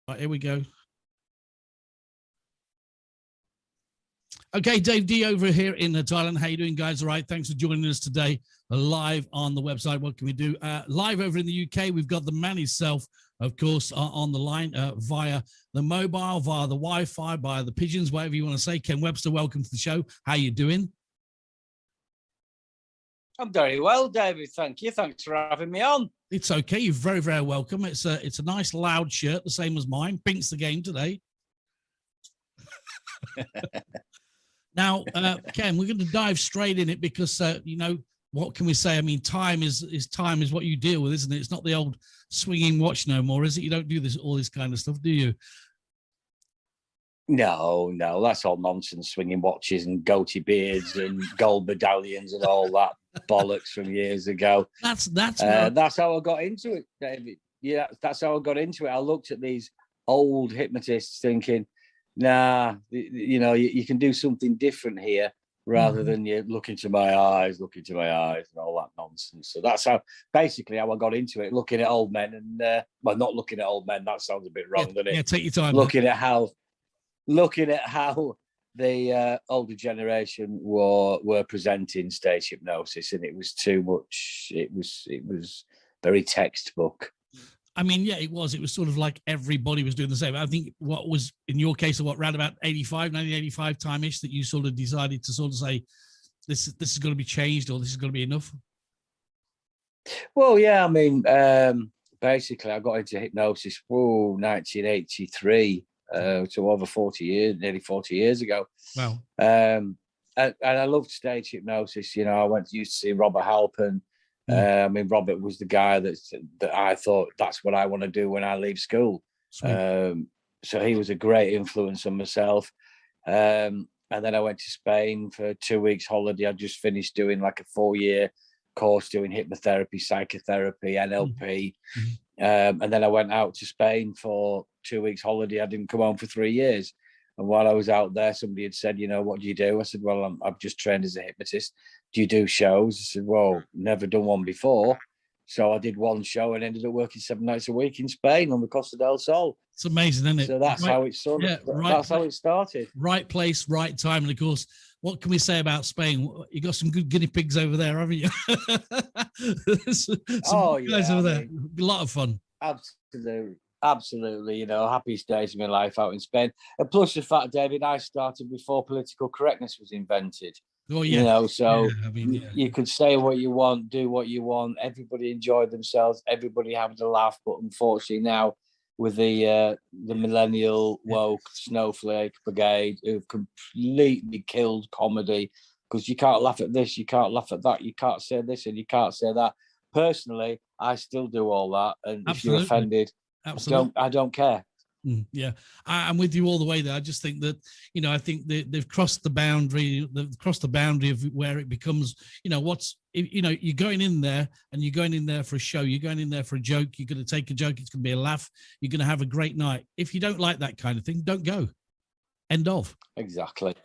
Right, here we go. Okay, Dave D over here in Thailand. How you doing, guys? All right, thanks for joining us today live on the website. What can we do? Live over in the UK, we've got the man himself, of course, on the line via the mobile, via the Wi-Fi, via the pigeons, whatever you want to say. Ken Webster, welcome to the show. How you doing? I'm very well, David. Thank you. Thanks for having me on. It's okay. You're very, very welcome. It's a nice loud shirt, the same as mine. Pink's the game today. Now, Ken, we're going to dive straight in it because, you know, what can we say? I mean, time is what you deal with, isn't it? It's not the old swinging watch no more, is it? You don't do all this kind of stuff, do you? No, that's all nonsense. Swinging watches and goatee beards and gold medallions and all that bollocks from years ago. That's how I got into it, David. Yeah, that's how I got into it. I looked at these old hypnotists thinking, nah, you know, you can do something different here rather than you look into my eyes and all that nonsense. So that's basically how I got into it, looking at old men and, well, not looking at old men. That sounds a bit wrong, doesn't it? Yeah, take your time. Looking at how the older generation were presenting stage hypnosis, and it was too much. It was very textbook. I mean, yeah, it was. It was sort of like everybody was doing the same. I think what was in your case, around about 1985 time-ish, that you sort of decided to sort of say, this is going to be changed, or this is going to be enough. Well, yeah, I mean, basically, I got into hypnosis 1983. So over 40 years, nearly 40 years ago. Wow. And I loved stage hypnosis. You know, I used to see Robert Halpin. I mean, Robert was the guy that I thought that's what I want to do when I leave school. So he was a great influence on myself. And then I went to Spain for 2 weeks holiday. I just finished doing like a 4-year course doing hypnotherapy, psychotherapy, NLP. And then I went out to Spain for 2 weeks holiday. I didn't come home for 3 years. And while I was out there, somebody had said, you know, what do you do? I said, well, I've just trained as a hypnotist. Do you do shows? I said, well, never done one before. So I did one show and ended up working 7 nights a week in Spain on the Costa del Sol. It's amazing, isn't it? So that's how it how it started. Right place, right time. And of course, what can we say about Spain? You got some good guinea pigs over there, haven't you? Some guys over there. A lot of fun. Absolutely. You know, happiest days of my life out in Spain. And plus the fact, David, I started before political correctness was invented. Oh, yeah. You know, so you could say what you want, do what you want. Everybody enjoyed themselves. Everybody having a laugh. But unfortunately now, with the millennial woke snowflake brigade who've completely killed comedy, because you can't laugh at this, you can't laugh at that, you can't say this and you can't say that. Personally, I still do all that, and if you're offended, I don't care. Yeah, I'm with you all the way there. I just think that, you know, I think they've crossed the boundary. They've crossed the boundary of where it becomes, you know, you're going in there and you're going in there for a show. You're going in there for a joke. You're going to take a joke. It's going to be a laugh. You're going to have a great night. If you don't like that kind of thing, don't go. End of. Exactly.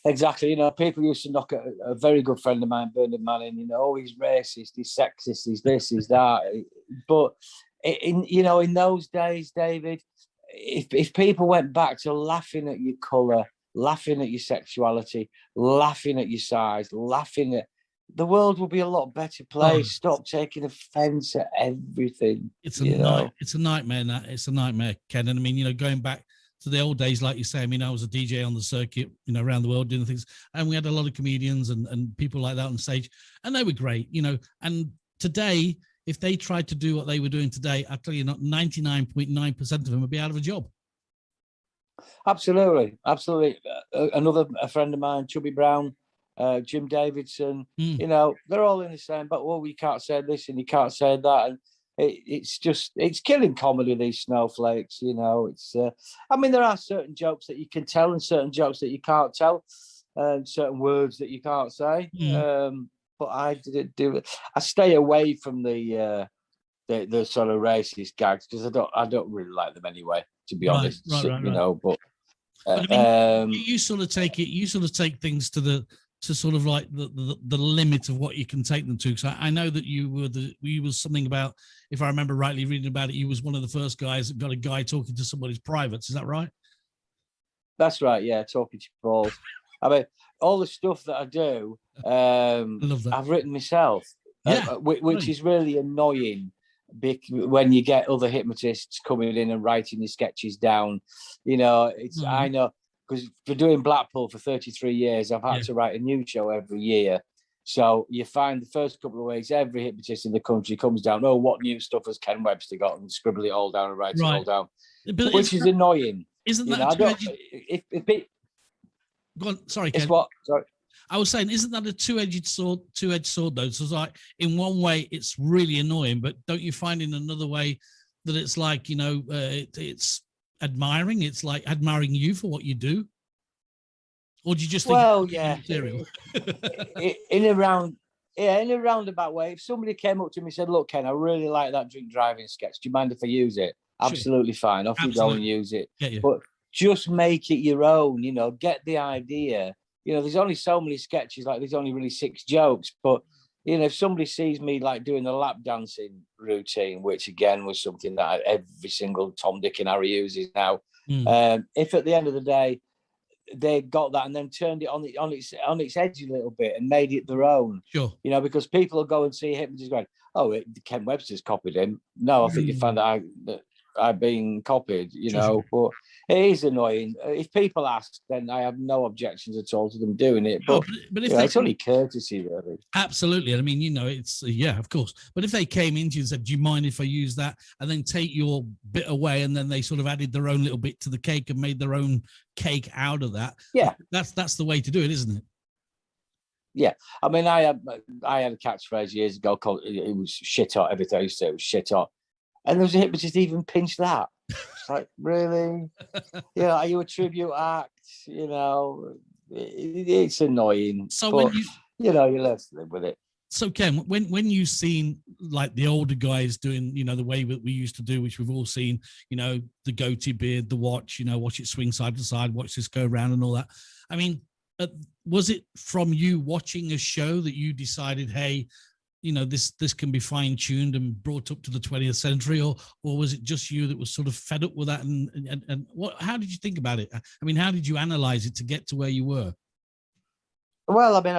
You know, people used to knock at a very good friend of mine, Bernard Manning, you know, oh, he's racist, he's sexist, he's this, he's that. But, in those days, David, if people went back to laughing at your colour, laughing at your sexuality, laughing at your size, the world will be a lot better place. Stop taking offence at everything. It's a nightmare. It's a nightmare, Ken. And I mean, you know, going back to the old days, like you say, I mean, I was a DJ on the circuit, you know, around the world doing things, and we had a lot of comedians and people like that on stage, and they were great, you know. And today, if they tried to do what they were doing today, I tell you, not 99.9% of them would be out of a job. Absolutely. Another friend of mine, Chubby Brown, Jim Davidson, you know, they're all in the same, but well, you can't say this and you can't say that, and it's killing comedy, these snowflakes, you know. It's I mean, there are certain jokes that you can tell and certain jokes that you can't tell, and certain words that you can't say. But I didn't do it. I stay away from the sort of racist gags because I don't really like them anyway, to be honest. Right. You know, but I mean, you sort of take things to to sort of like the limit of what you can take them to? Because I know that you was something about, if I remember rightly reading about it, you was one of the first guys that got a guy talking to somebody's privates. Is that right? That's right. Yeah, talking to your balls. I mean, all the stuff that I do, I love that. I've written myself. Yeah, which is really annoying when you get other hypnotists coming in and writing your sketches down. You know, I know, because for doing Blackpool for 33 years, I've had to write a new show every year. So you find the first couple of weeks, every hypnotist in the country comes down, oh, what new stuff has Ken Webster got? And scribble it all down and write it all down, which is annoying. Isn't that go on, sorry, Ken. It's what? Sorry. I was saying, isn't that a two-edged sword though? So it's like, in one way, it's really annoying, but don't you find in another way that it's like, you know, it's admiring? It's like admiring you for what you do? Or do you just think material? in a roundabout way. If somebody came up to me and said, look, Ken, I really like that drink driving sketch. Do you mind if I use it? Sure. Absolutely fine. Off you go and use it. But just make it your own, you know, get the idea. You know, there's only so many sketches, like there's only really 6 jokes. But, you know, if somebody sees me like doing the lap dancing routine, which again was something that every single Tom, Dick and Harry uses now. If at the end of the day, they got that and then turned it on its edge a little bit and made it their own. Sure. You know, because people will go and see him and just going, oh, Ken Webster's copied him. No, I think you found that I've been copied, you know, but it is annoying. If people ask, then I have no objections at all to them doing it. But, but if it's only courtesy, really. Absolutely. I mean, you know, it's, of course. But if they came into you and said, do you mind if I use that? And then take your bit away, and then they sort of added their own little bit to the cake and made their own cake out of that. Yeah. That's the way to do it, isn't it? Yeah. I mean, I had a catchphrase years ago called, it was shit hot. Everything I used to say was shit hot. And there was a hypnotist even pinched that. It's like, really? Yeah, are you a tribute act? You know, it's annoying. So but, when you know, you learn to live with it. So Ken, when you've seen like the older guys doing, you know, the way that we used to do, which we've all seen, you know, the goatee beard, the watch, you know, watch it swing side to side, watch this go around and all that. I mean, was it from you watching a show that you decided, hey, you know, this can be fine-tuned and brought up to the 20th century, or was it just you that was sort of fed up with that? And what? How did you think about it? I mean, how did you analyze it to get to where you were? Well, I mean,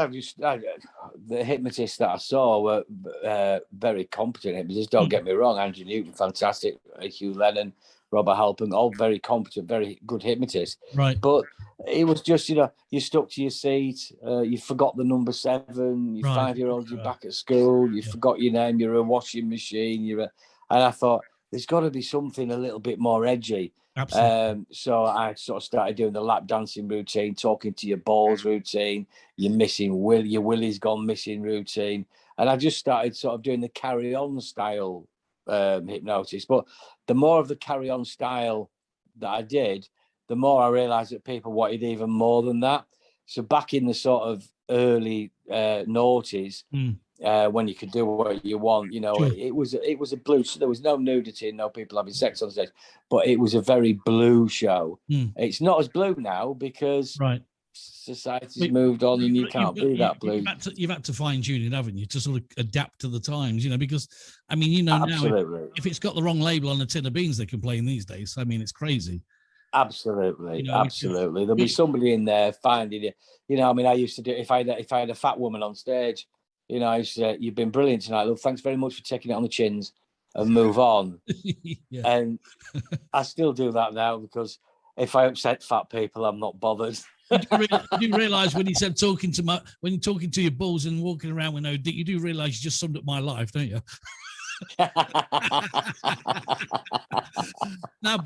the hypnotists that I saw were very competent hypnotists. Don't get me wrong, Andrew Newton, fantastic, Hugh Lennon, Robert Halpern, all very competent, very good hypnotists. Right. But it was just, you know, you stuck to your seat, you forgot the number 7, your 5-year-old, you're back at school, you forgot your name, you're a washing machine, and I thought, there's got to be something a little bit more edgy. Absolutely. So I sort of started doing the lap dancing routine, talking to your balls routine, your willy's gone missing routine. And I just started sort of doing the carry-on style hypnosis. But the more of the carry-on style that I did, the more I realized that people wanted even more than that. So back in the sort of early noughties, when you could do what you want, you know, it was a blue. So there was no nudity, no people having sex on stage, but it was a very blue show. It's not as blue now because society's moved on and you can't be that blue. You've had to fine tune it, haven't you, to sort of adapt to the times, you know, because I mean, you know, absolutely. Now if it's got the wrong label on a tin of beans, they complain these days. I mean, it's crazy. Absolutely, you know, absolutely. There'll be somebody in there finding it. You know, I mean, I used to do if I had a fat woman on stage, you know, I used to say, "You've been brilliant tonight, love. Thanks very much for taking it on the chins," and move on. And I still do that now because if I upset fat people, I'm not bothered. You do realise when you said talking to your balls and walking around with no dick, you do realise you just summed up my life, don't you? Now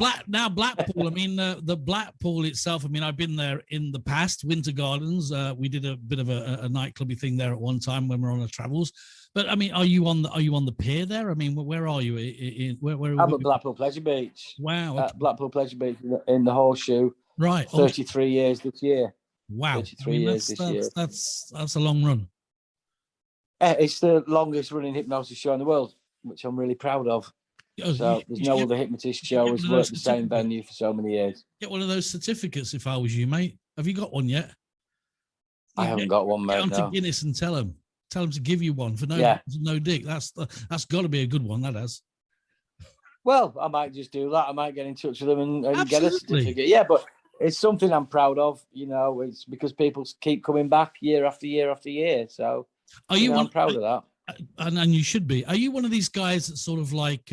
Blackpool, I mean, the Blackpool itself, I mean, I've been there in the past, Winter Gardens. We did a bit of a nightclubby thing there at one time when we were on our travels. But I mean, are you on the pier there? I mean, where are you? I'm at Blackpool Pleasure Beach. Wow. At Blackpool Pleasure Beach in the Horseshoe. Right. 33 years this year. Wow. 33 years this year. That's a long run. It's the longest running hypnosis show in the world, which I'm really proud of. So there's no other hypnotist show has worked the same venue for so many years. Get one of those certificates if I was you, mate. Have you got one yet? I haven't got one, mate. Get on to No. Guinness and tell them to give you one for no dick. That's got to be a good one. That has. Well, I might just do that. I might get in touch with them and get a Absolutely. certificate. Yeah, but it's something I'm proud of. You know, it's because people keep coming back year after year after year. So I'm proud of that. And you should be. Are you one of these guys that sort of like,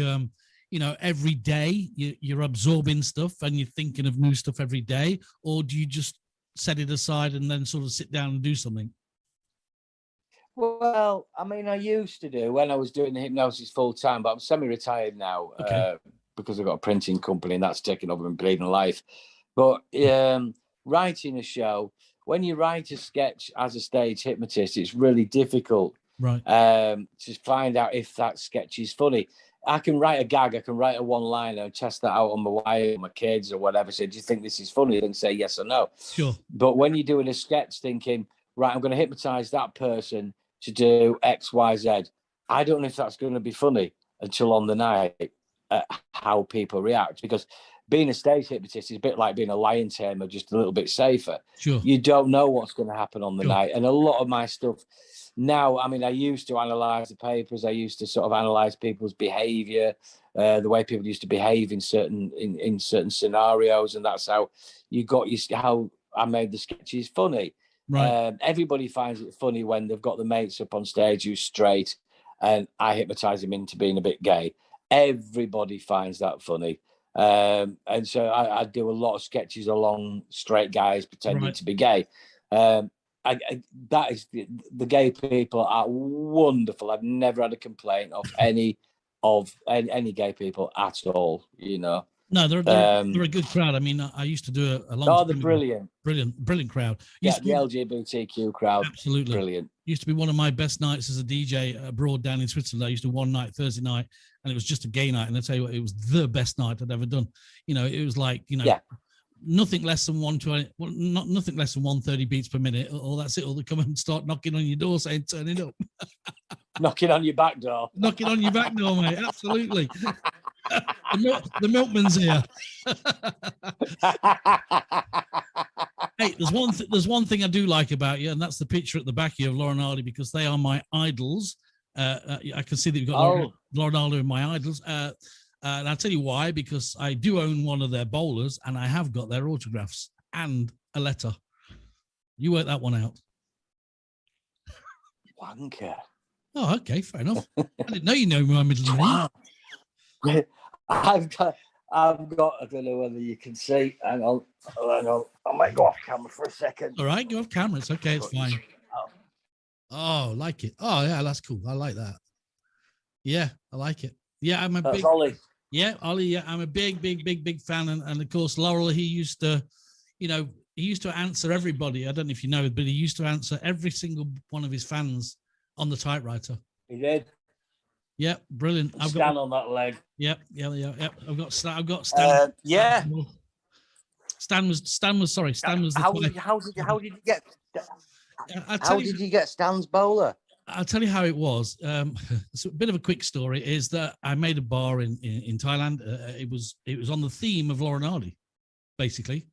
every day you're absorbing stuff and you're thinking of new stuff every day, or do you just set it aside and then sort of sit down and do something? Well, I mean, I used to do when I was doing the hypnosis full time, but I'm semi-retired now because I've got a printing company and that's taken over and breathing life. But writing a show, when you write a sketch as a stage hypnotist, it's really difficult, right? To find out if that sketch is funny. I can write a gag, I can write a one-liner and test that out on my wife, or my kids, or whatever. Say, do you think this is funny? Then say yes or no. Sure. But when you're doing a sketch, thinking, right, I'm going to hypnotize that person to do X, Y, Z. I don't know if that's going to be funny until on the night, how people react. Because being a stage hypnotist is a bit like being a lion tamer, just a little bit safer. Sure. You don't know what's going to happen on the night. And a lot of my stuff now, I mean, I used to analyze the papers. I used to sort of analyze people's behavior, the way people used to behave in certain scenarios. And that's how you got how I made the sketches funny. Right. Everybody finds it funny when they've got the mates up on stage who's straight and I hypnotize him into being a bit gay. Everybody finds that funny. And so I do a lot of sketches along straight guys pretending to be gay. That is the gay people are wonderful. I've never had a complaint of any gay people at all, you know. No, they're a good crowd. I mean, I used to do a long. Oh, they're brilliant. Brilliant crowd. The LGBTQ crowd. Absolutely brilliant. Used to be one of my best nights as a DJ abroad down in Switzerland. I used to do one night, Thursday night, and it was just a gay night. And I tell you what, it was the best night I'd ever done. You know, it was like, nothing less than 120, well, nothing less than 130 beats per minute. Or that's it. Or they come and start knocking on your door saying, turn it up. Knocking on your back door. Knocking on your back door, mate. Absolutely. The milkman's here. Hey, there's one thing I do like about you, and that's the picture at the back here of Laura and Hardy, because they are my idols. I can see that you've got Laura and Hardy in my idols. And I'll tell you why, because I do own one of their bowlers, and I have got their autographs and a letter. You work that one out. Wanker. Oh, okay, fair enough. I didn't know you know my middle name. I've got. I don't know whether you can see. Hang on. I might go off camera for a second. All right, go off camera. It's okay. It's fine. Oh, like it. Oh, yeah, that's cool. I like that. Yeah, I like it. Yeah, I'm a big. Ollie. Yeah, Ollie. Yeah, I'm a big fan. And of course, Laurel. He used to answer everybody. I don't know if you know, but he used to answer every single one of his fans on the typewriter. He did. Yeah, brilliant. I've got on that leg. Yep. I've got Stan. Yeah. Stan was sorry. Stan was. How did you get Stan's bowler? I'll tell you how it was. It's a bit of a quick story. Is that I made a bar in Thailand. It was on the theme of Laura and Hardy, basically.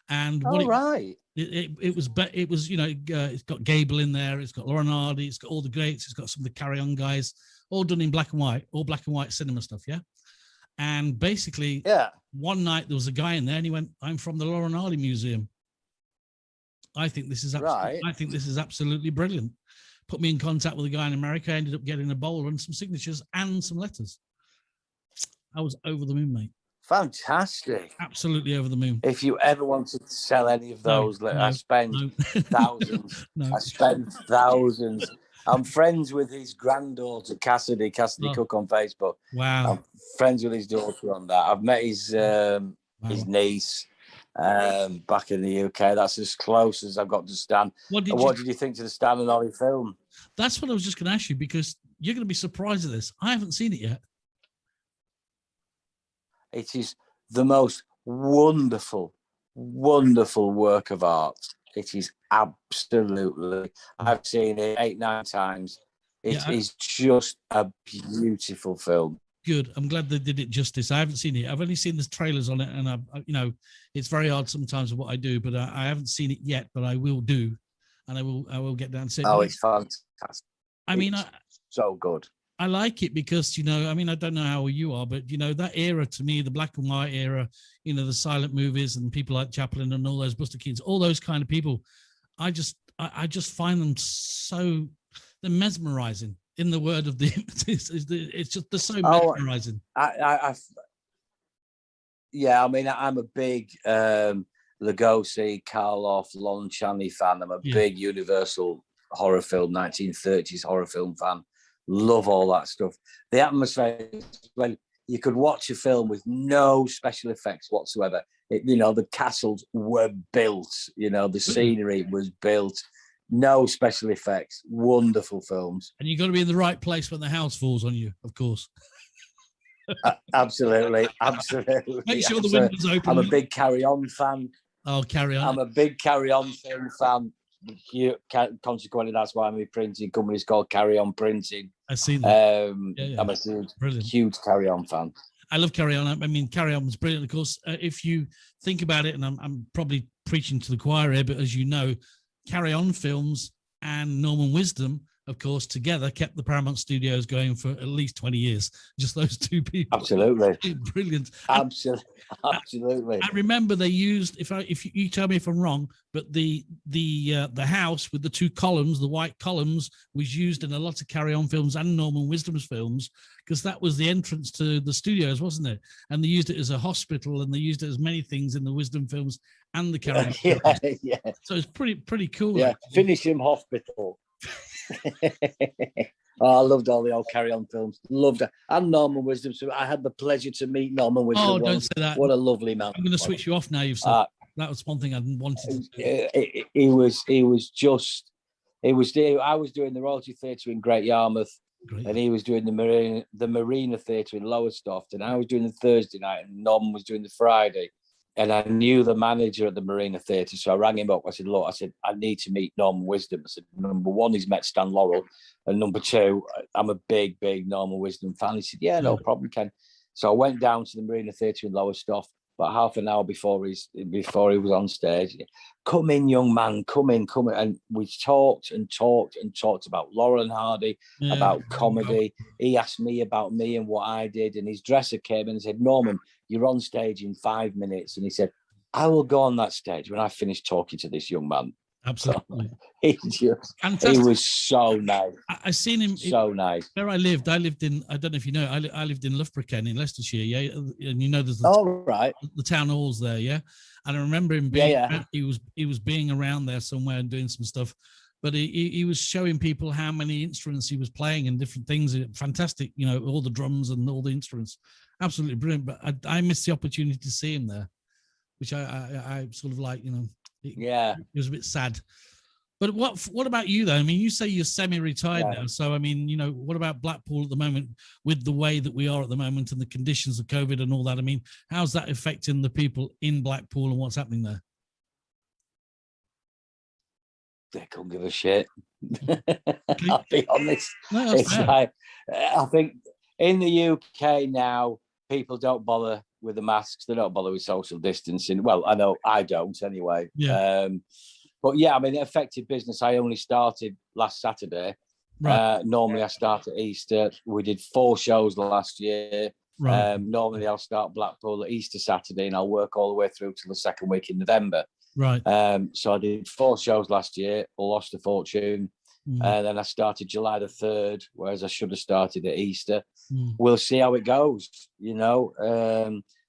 And it was it's got Gable in there. It's got Laura and Hardy. It's got all the greats. It's got some of the Carry On guys, all done in black and white, all black and white cinema stuff. Yeah. And basically, one night there was a guy in there, and he went, "I'm from the Laura and Hardy Museum. I think this is absolutely brilliant." Put me in contact with a guy in America. I ended up getting a bowler and some signatures and some letters. I was over the moon, mate. Fantastic. Absolutely over the moon. If you ever wanted to sell any of those, I spent thousands. I spent thousands. I'm friends with his granddaughter, Cassidy Cook on Facebook. Wow. I'm friends with his daughter on that. I've met his niece back in the UK. That's as close as I've got to Stan. What did you think to the Stan and Ollie film? That's what I was just going to ask you, because you're going to be surprised at this. I haven't seen it yet. It is the most wonderful, wonderful work of art. It is absolutely. I've seen it 8-9 times. It is just a beautiful film. Good. I'm glad they did it justice. I haven't seen it. I've only seen the trailers on it, and it's very hard sometimes with what I do, but I haven't seen it yet. But I will do. and I will get down to it. Oh, it's fantastic. I mean, so good. I like it because, I mean, I don't know how you are, but, that era to me, the black and white era, the silent movies and people like Chaplin and all those Buster Keatons, all those kind of people, I just find them so, they're mesmerizing, in the word of the hypnotist. It's just, they're so mesmerizing. Yeah, I mean, I'm a big Lugosi, Karloff, Lon Chaney fan. I'm a big Universal horror film, 1930s horror film fan. Love all that stuff. The atmosphere, when you could watch a film with no special effects whatsoever. The castles were built, the scenery was built, no special effects, wonderful films. And you've got to be in the right place when the house falls on you, of course. Absolutely. Make sure the window's open. I'm a big Carry On fan. Oh, Carry On. I'm a big Carry On film fan. Consequently, that's why my printing company's called Carry On Printing. I've seen that. I'm a huge Carry On fan. I love Carry On. I mean, Carry On was brilliant. Of course, if you think about it, and I'm probably preaching to the choir here, but as you know, Carry On films and Norman Wisdom, of course, together kept the Paramount Studios going for at least 20 years. Just those two people. Absolutely. Brilliant. Absolutely. I remember they used, if you tell me if I'm wrong, but the house with the two columns, the white columns, was used in a lot of Carry On films and Norman Wisdom's films, because that was the entrance to the studios, wasn't it? And they used it as a hospital, and they used it as many things in the Wisdom films and the Carry On films. Yeah. So it's pretty cool. Yeah, Finishing Hospital. I loved all the old Carry On films. Loved it. And Norman Wisdom. So I had the pleasure to meet Norman Wisdom. Oh, don't say that. What a lovely man. I'm going to switch you off now. You've said that was one thing I wanted to do. I was doing the Royalty Theatre in Great Yarmouth. Great. And he was doing the Marina Theatre in Lowestoft, and I was doing the Thursday night, and Norman was doing the Friday. And I knew the manager at the Marina Theatre, so I rang him up. I said, look, I need to meet Norman Wisdom. I said, number one, he's met Stan Laurel. And number two, I'm a big Norman Wisdom fan. He said, yeah, no problem, Ken. So I went down to the Marina Theatre in Lowestoft about half an hour before he was on stage. Come in, young man, come in. And we talked about Laurel and Hardy, about comedy. He asked me about me and what I did. And his dresser came in and said, Norman, you're on stage in 5 minutes. And he said, I will go on that stage when I finish talking to this young man. Absolutely. So he was so nice. I seen him so nice. Where I lived in, I don't know if you know, I lived in Loughborough, Ken, in Leicestershire, yeah. And there's the town halls there, yeah. And I remember him being he was being around there somewhere and doing some stuff. But he was showing people how many instruments he was playing and different things. Fantastic, all the drums and all the instruments. Absolutely brilliant. But I missed the opportunity to see him there, which I sort of like, it was a bit sad. But what about you, though? I mean, you say you're semi-retired now. So, I mean, what about Blackpool at the moment with the way that we are at the moment and the conditions of COVID and all that? I mean, how's that affecting the people in Blackpool and what's happening there? They couldn't give a shit. I'll be honest. No, it's fair. Like, I think in the UK now, people don't bother with the masks. They don't bother with social distancing. Well, I know I don't anyway. Yeah. But yeah, I mean, it affected business. I only started last Saturday. Right. Normally I start at Easter. We did 4 shows last year. Right. Normally I'll start Blackpool at Easter Saturday and I'll work all the way through to the second week in November. Right. So I did 4 shows last year, lost a fortune. And then I started July the 3rd, whereas I should have started at Easter. We'll see how it goes,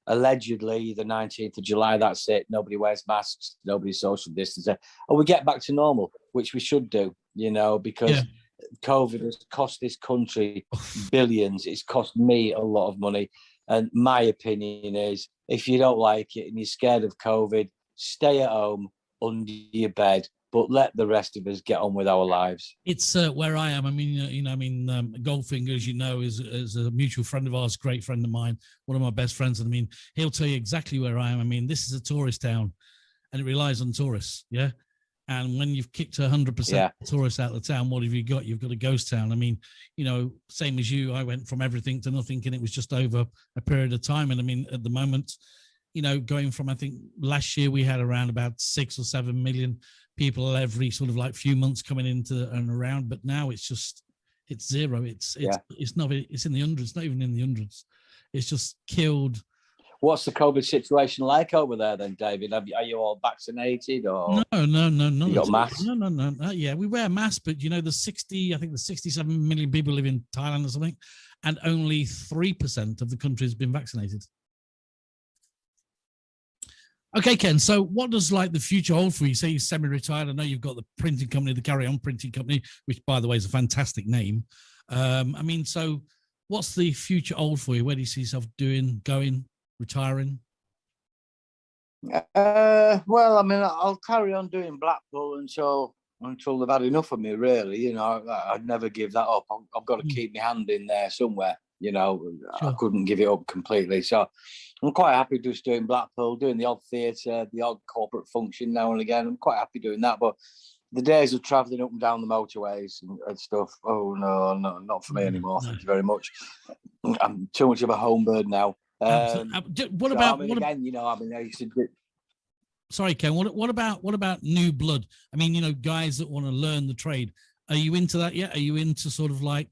allegedly the 19th of July, that's it. Nobody wears masks, nobody social distancing. And we get back to normal, which we should do, because COVID has cost this country billions. It's cost me a lot of money. And my opinion is, if you don't like it and you're scared of COVID, stay at home under your bed, but let the rest of us get on with our lives. It's where I am. I mean, Goldfinger, as you know, is a mutual friend of ours, great friend of mine, one of my best friends. And I mean, he'll tell you exactly where I am. I mean, this is a tourist town and it relies on tourists. Yeah. And when you've kicked 100% tourists out of the town, what have you got? You've got a ghost town. I mean, same as you, I went from everything to nothing and it was just over a period of time. And I mean, at the moment, going from, I think last year we had around about 6 or 7 million people every sort of like few months coming into and around, but now it's zero. It's not. It's in the hundreds. Not even in the hundreds. It's just killed. What's the COVID situation like over there then, David? Are you all vaccinated or no? You got masks? No. Yeah, we wear masks, but there's 67 million people live in Thailand or something, and only 3% of the country has been vaccinated. Okay, Ken. So, what does like the future hold for you? You say you're semi-retired. I know you've got the printing company, the Carry On Printing Company, which, by the way, is a fantastic name. So what's the future hold for you? Where do you see yourself going, retiring? Well, I'll carry on doing Blackpool until they've had enough of me. Really, I'd never give that up. I've got to keep my hand in there somewhere. Sure. I couldn't give it up completely. So I'm quite happy just doing Blackpool, doing the odd theatre, the odd corporate function now and again. I'm quite happy doing that. But the days of travelling up and down the motorways and stuff, oh, no, not for me anymore. No. Thank you very much. I'm too much of a home bird now. What about again? I used to do. Sorry, Ken. What about new blood? Guys that want to learn the trade. Are you into that yet? Are you into sort of like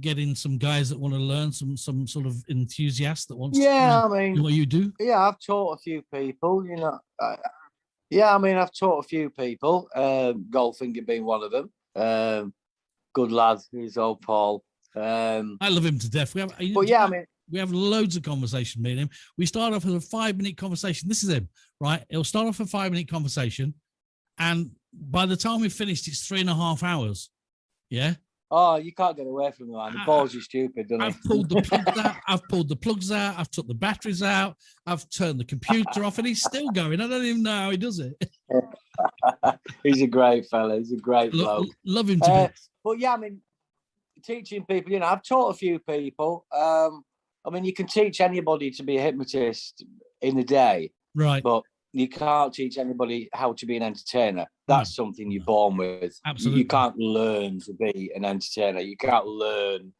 getting some guys that want to learn, some sort of enthusiast that wants? Yeah, do what you do. Yeah, I've taught a few people. I've taught a few people. Goldfinger being one of them. Good lad. He's old Paul. I love him to death. We have loads of conversation, me and him. We start off with a 5-minute conversation. This is him, right? It'll start off a 5-minute conversation, and by the time we've finished, it's 3.5 hours. Yeah. Oh, you can't get away from that. The balls are stupid, don't I've pulled the plugs out. I've pulled the plugs out. I've took the batteries out. I've turned the computer off, and he's still going. I don't even know how he does it. He's a great fella. He's a great bloke. Love him to bits. But yeah, teaching people. I've taught a few people. You can teach anybody to be a hypnotist in a day, right? But you can't teach anybody how to be an entertainer. That's something you're born with. Absolutely. You can't learn to be an entertainer. You can't learn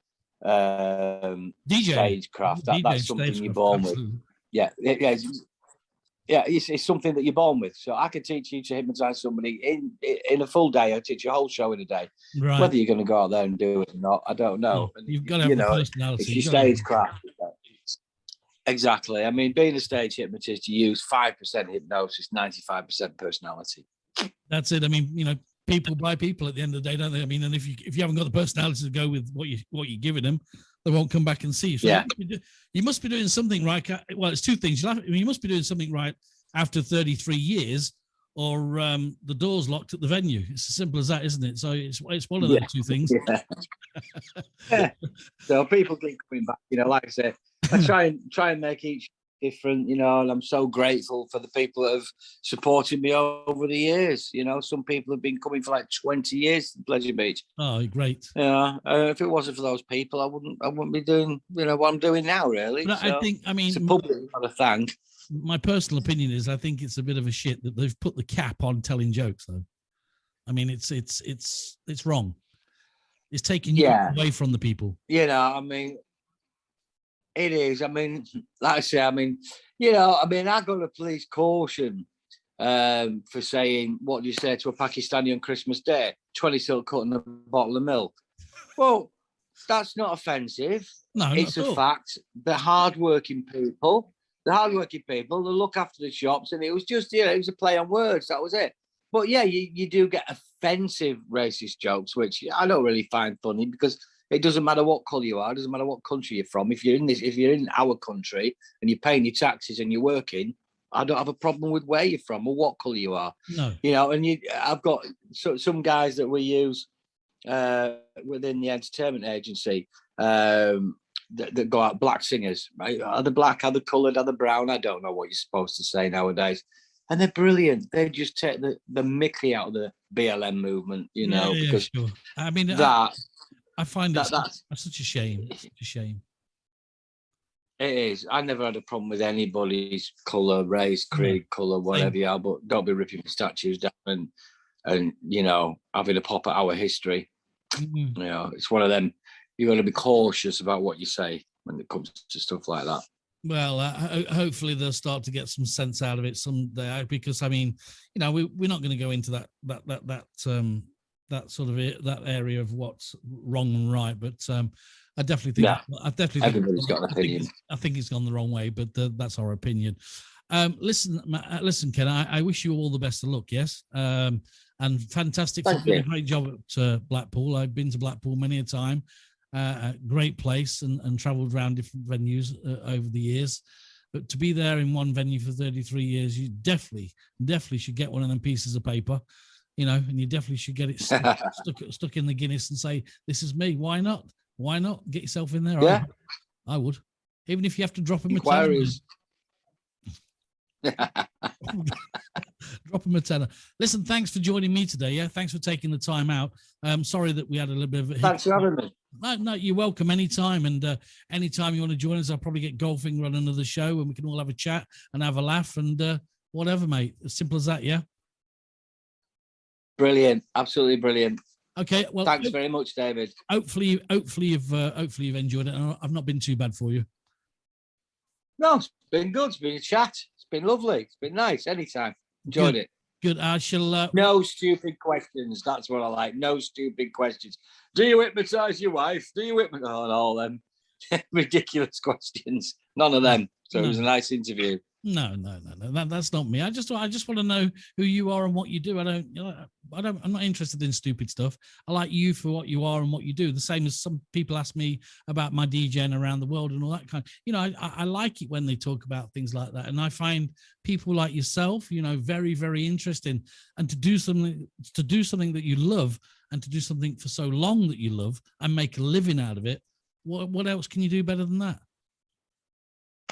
stagecraft. That's something you're born with. Yeah. It's something that you're born with. So I could teach you to hypnotize somebody in a full day. I teach you a whole show in a day. Right. Whether you're going to go out there and do it or not, I don't know. You've got to have a personality. It's your stagecraft. Exactly. Being a stage hypnotist, you use 5% hypnosis, 95% personality. That's it. People buy people at the end of the day, don't they? And if you haven't got the personality to go with what you're giving them, they won't come back and see you. So you must be doing something right. Well, it's two things. You must be doing something right after 33 years, or the door's locked at the venue. It's as simple as that, isn't it? So it's one of those two things. Yeah. So people keep coming back. Like I said, I try and make each different. And I'm so grateful for the people that have supported me over the years. Some people have been coming for like 20 years to Pleasure Beach. Oh, great. If it wasn't for those people, I wouldn't be doing what I'm doing now, really. But I think it's a public you've got to thank. My personal opinion is I think it's a bit of a shit that they've put the cap on telling jokes, though. It's wrong. It's taking you away from the people. It is. Like I say, I got a police caution for saying, what do you say to a Pakistani on Christmas Day? 20 silk cut and a bottle of milk. Well, that's not offensive. No, it's a fact. The hardworking people, they look after the shops, and it was just, it was a play on words. That was it. But yeah, you do get offensive racist jokes, which I don't really find funny, because it doesn't matter what colour you are, it doesn't matter what country you're from. If you're in our country and you're paying your taxes and you're working, I don't have a problem with where you're from or what colour you are. No. I've got some guys that we use within the entertainment agency that go out, black singers, right? Are they black, are they coloured, are they brown? I don't know what you're supposed to say nowadays. And they're brilliant. They just take the mickey out of the BLM movement, because sure. I find that's such a shame. It's a shame. It is. I never had a problem with anybody's colour, race, creed, colour, whatever you are, but don't be ripping statues down and having a pop at our history. Mm-hmm. It's one of them. You've got to be cautious about what you say when it comes to stuff like that. Well, hopefully they'll start to get some sense out of it someday. Because I mean, we're not going to go into that sort of that area of what's wrong and right. But I definitely think everybody's got an opinion. I think it's gone the wrong way, but that's our opinion. Listen, Ken. I wish you all the best of luck. Yes, and fantastic for doing a great job at Blackpool. I've been to Blackpool many a time. A great place and travelled around different venues over the years. But to be there in one venue for 33 years, you definitely should get one of them pieces of paper, and you definitely should get it stuck in the Guinness and say, "This is me." Why not? Why not get yourself in there? Yeah, I would, even if you have to drop him inquiries. Drop him a tenner. Listen, thanks for joining me today. Yeah, thanks for taking the time out. Sorry that we had a little bit of a Thanks for having me. No, you're welcome anytime. And anytime you want to join us, I'll probably get Goldfinger on another show and we can all have a chat and have a laugh and whatever, mate. As simple as that, yeah? Brilliant. Absolutely brilliant. Okay, well, thanks very much, David. Hopefully you've enjoyed it. And I've not been too bad for you. No, it's been good. It's been a chat. It's been lovely. It's been nice. Anytime. Enjoyed it. Good. I shall. No stupid questions. That's what I like. No stupid questions. Do you hypnotize your wife? Do you hypnotize all them ridiculous questions? None of them. So it was a nice interview. No. That's not me. I just want to know who you are and what you do. I'm not interested in stupid stuff. I like you for what you are and what you do. The same as some people ask me about my DJing around the world and all that kind. I like it when they talk about things like that. And I find people like yourself, very, very interesting. And to do something that you love and to do something for so long that you love and make a living out of it. What else can you do better than that?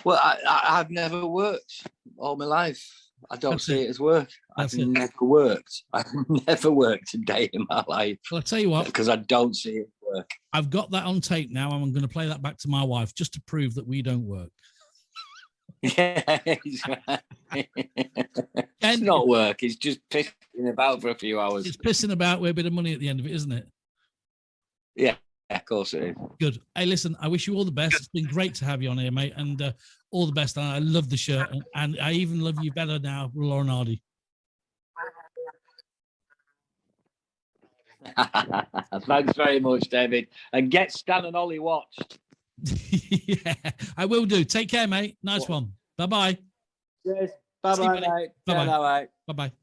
Well, I've never worked all my life. I don't see it as work. I've never worked. I've never worked a day in my life. Well, I'll tell you what. Because I don't see it as work. I've got that on tape now, and I'm going to play that back to my wife just to prove that we don't work. Yeah, it's not work. It's just pissing about for a few hours. It's pissing about with a bit of money at the end of it, isn't it? Yeah. Of course it is. Good. Hey, listen, I wish you all the best. It's been great to have you on here, mate, and all the best. And I love the shirt, and I even love you better now, Lauren Hardy. Thanks very much, David. And get Stan and Ollie watched. Yeah, I will do. Take care, mate. Nice one. Bye-bye. Cheers. Bye-bye, mate. Bye-bye. Bye-bye.